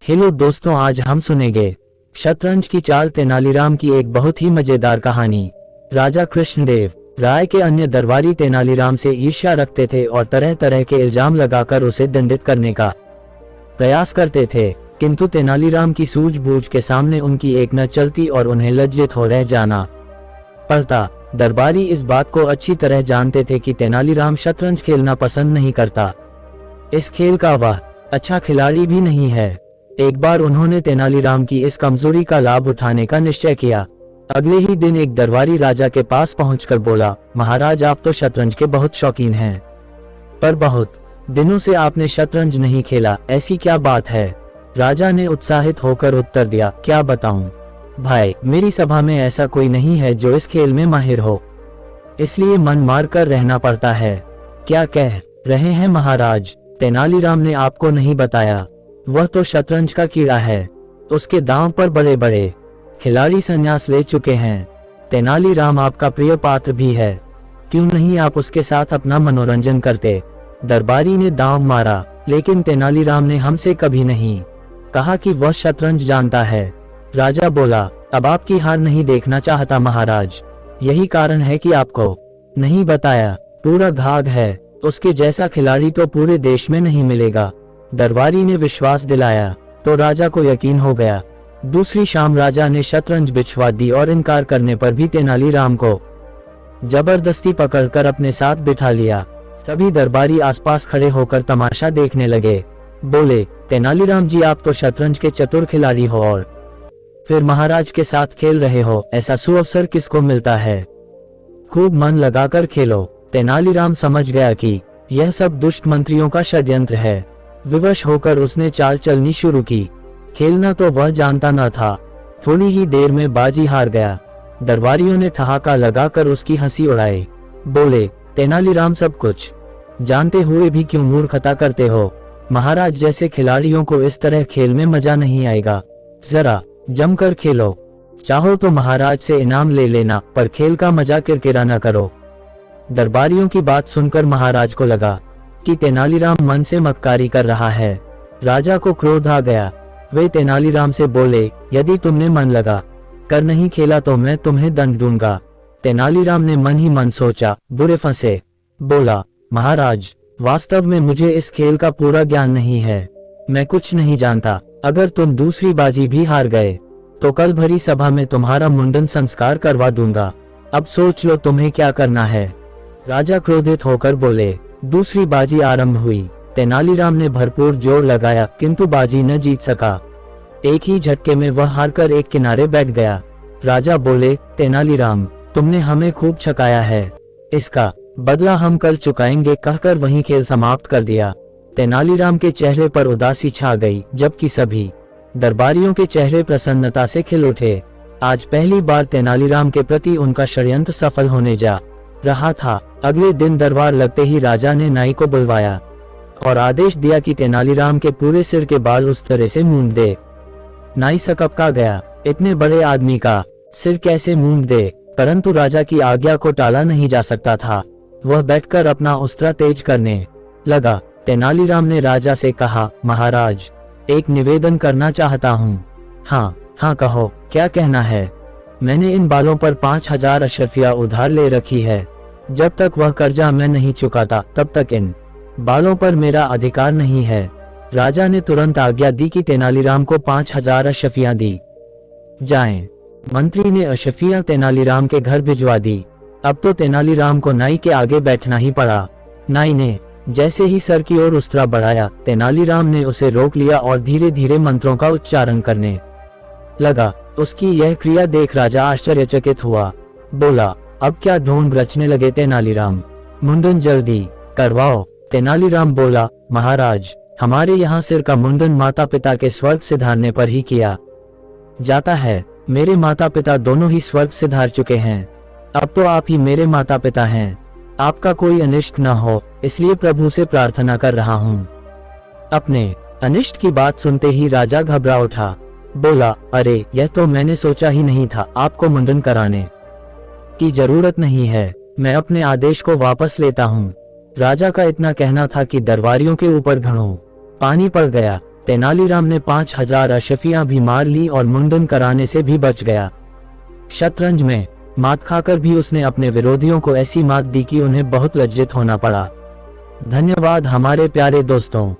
Hello दोस्तों, आज हम सुनेंगे शतरंज की चाल तेनालीराम की एक बहुत ही मजेदार कहानी। राजा कृष्णदेव राय के अन्य दरबारी तेनालीराम से ईर्ष्या रखते थे और तरह तरह के इल्जाम लगाकर उसे दंडित करने का प्रयास करते थे, किंतु तेनालीराम की सूझबूझ के सामने उनकी एक न चलती और उन्हें लज्जित हो रह जाना पड़ता। दरबारी इस बात को अच्छी तरह जानते थे कि तेनालीराम शतरंज खेलना पसंद नहीं करता। इस खेल का वह अच्छा खिलाड़ी भी नहीं है। एक बार उन्होंने तेनालीराम की इस कमजोरी का लाभ उठाने का निश्चय किया। अगले ही दिन एक दरबारी राजा के पास पहुंचकर बोला, महाराज, आप तो शतरंज के बहुत शौकीन हैं, पर बहुत दिनों से आपने शतरंज नहीं खेला, ऐसी क्या बात है? राजा ने उत्साहित होकर उत्तर दिया, क्या बताऊं भाई, मेरी सभा में ऐसा कोई नहीं है जो इस खेल में माहिर हो, इसलिए मन मार कर रहना पड़ता है। क्या कह रहे हैं महाराज? तेनालीराम ने आपको नहीं बताया, वह तो शतरंज का कीड़ा है, उसके दांव पर बड़े बड़े खिलाड़ी संन्यास ले चुके हैं। तेनालीराम आपका प्रिय पात्र भी है, क्यों नहीं आप उसके साथ अपना मनोरंजन करते? दरबारी ने दांव मारा, लेकिन तेनालीराम ने हमसे कभी नहीं कहा कि वह शतरंज जानता है। राजा बोला, अब आपकी हार नहीं देखना चाहता महाराज, यही कारण है कि आपको नहीं बताया। पूरा घाघ है, उसके जैसा खिलाड़ी तो पूरे देश में नहीं मिलेगा। दरबारी ने विश्वास दिलाया तो राजा को यकीन हो गया। दूसरी शाम राजा ने शतरंज बिछवा दी और इनकार करने पर भी तेनालीराम को जबरदस्ती पकड़कर अपने साथ बिठा लिया। सभी दरबारी आसपास खड़े होकर तमाशा देखने लगे। बोले, तेनालीराम जी, आप तो शतरंज के चतुर खिलाड़ी हो और फिर महाराज के साथ खेल रहे हो, ऐसा सुअवसर किसको मिलता है? खूब मन लगाकर खेलो। तेनालीराम समझ गया कि यह सब दुष्ट मंत्रियों का षड्यंत्र है। विवश होकर उसने चाल चलनी शुरू की। खेलना तो वह जानता न था। थोड़ी ही देर में बाजी हार गया। दरबारियों ने ठहाका लगाकर उसकी हंसी उड़ाई। बोले, तेनालीराम, सब कुछ जानते हुए भी क्यों मूर्खता करते हो? महाराज जैसे खिलाड़ियों को इस तरह खेल में मजा नहीं आएगा, जरा जमकर खेलो। चाहो तो महाराज से इनाम ले लेना, पर खेल का मजा किरकिरा न करो। दरबारियों की बात सुनकर महाराज को लगा कि तेनालीराम मन से मक्कारी कर रहा है। राजा को क्रोध आ गया। वे तेनालीराम से बोले, यदि तुमने मन लगा कर नहीं खेला तो मैं तुम्हें दंड दूंगा। तेनालीराम ने मन ही मन सोचा, बुरे फंसे। बोला, महाराज, वास्तव में मुझे इस खेल का पूरा ज्ञान नहीं है, मैं कुछ नहीं जानता। अगर तुम दूसरी बाजी भी हार गए तो कल भरी सभा में तुम्हारा मुंडन संस्कार करवा दूंगा। अब सोच लो तुम्हें क्या करना है। राजा क्रोधित होकर बोले। दूसरी बाजी आरंभ हुई। तेनालीराम ने भरपूर जोर लगाया, किंतु बाजी न जीत सका। एक ही झटके में वह हारकर एक किनारे बैठ गया। राजा बोले, तेनालीराम, तुमने हमें खूब छकाया है, इसका बदला हम कल चुकाएंगे, कहकर वहीं खेल समाप्त कर दिया। तेनालीराम के चेहरे पर उदासी छा गई, जबकि सभी दरबारियों के चेहरे प्रसन्नता से खिल उठे। आज पहली बार तेनालीराम के प्रति उनका षड्यंत्र सफल होने जा रहा था। अगले दिन दरबार लगते ही राजा ने नाई को बुलवाया और आदेश दिया कि तेनालीराम के पूरे सिर के बाल उस तरह से मूंद दे। नाई सकपका गया, इतने बड़े आदमी का सिर कैसे मूंद दे? परंतु राजा की आज्ञा को टाला नहीं जा सकता था। वह बैठकर अपना उस्तरा तेज करने लगा। तेनालीराम ने राजा से कहा, महाराज, एक निवेदन करना चाहता हूँ। हाँ हाँ, कहो, क्या कहना है? मैंने इन बालों पर 5000 अशरफिया उधार ले रखी है। जब तक वह कर्जा मैं नहीं चुकाता, तब तक इन बालों पर मेरा अधिकार नहीं है। राजा ने तुरंत आज्ञा दी कि तेनालीराम को 5000 अशरफियां दी जाएं। मंत्री ने अशरफियां तेनालीराम के घर भिजवा दी। अब तो तेनालीराम को नाई के आगे बैठना ही पड़ा। नाई ने जैसे ही सर की ओर उस्तरा बढ़ाया, तेनालीराम ने उसे रोक लिया और धीरे धीरे मंत्रों का उच्चारण करने लगा। उसकी यह क्रिया देख राजा आश्चर्यचकित हुआ। बोला, अब क्या ढोंग रचने लगे तेनालीराम? मुंडन जल्दी करवाओ। तेनालीराम बोला, महाराज, हमारे यहाँ सिर का मुंडन माता पिता के स्वर्ग सिधारने पर ही किया जाता है। मेरे माता पिता दोनों ही स्वर्ग सिधार चुके हैं। अब तो आप ही मेरे माता पिता हैं। आपका कोई अनिष्ट न हो, इसलिए प्रभु से प्रार्थना कर रहा हूँ। अपने अनिष्ट की बात सुनते ही राजा घबरा उठा। बोला, अरे, यह तो मैंने सोचा ही नहीं था। आपको मुंडन कराने की जरूरत नहीं है, मैं अपने आदेश को वापस लेता हूँ। राजा का इतना कहना था कि दरबारियों के ऊपर घड़ों पानी पड़ गया। तेनालीराम ने 5000 अशफियां भी मार ली और मुंडन कराने से भी बच गया। शतरंज में मात खाकर भी उसने अपने विरोधियों को ऐसी मात दी कि उन्हें बहुत लज्जित होना पड़ा। धन्यवाद हमारे प्यारे दोस्तों।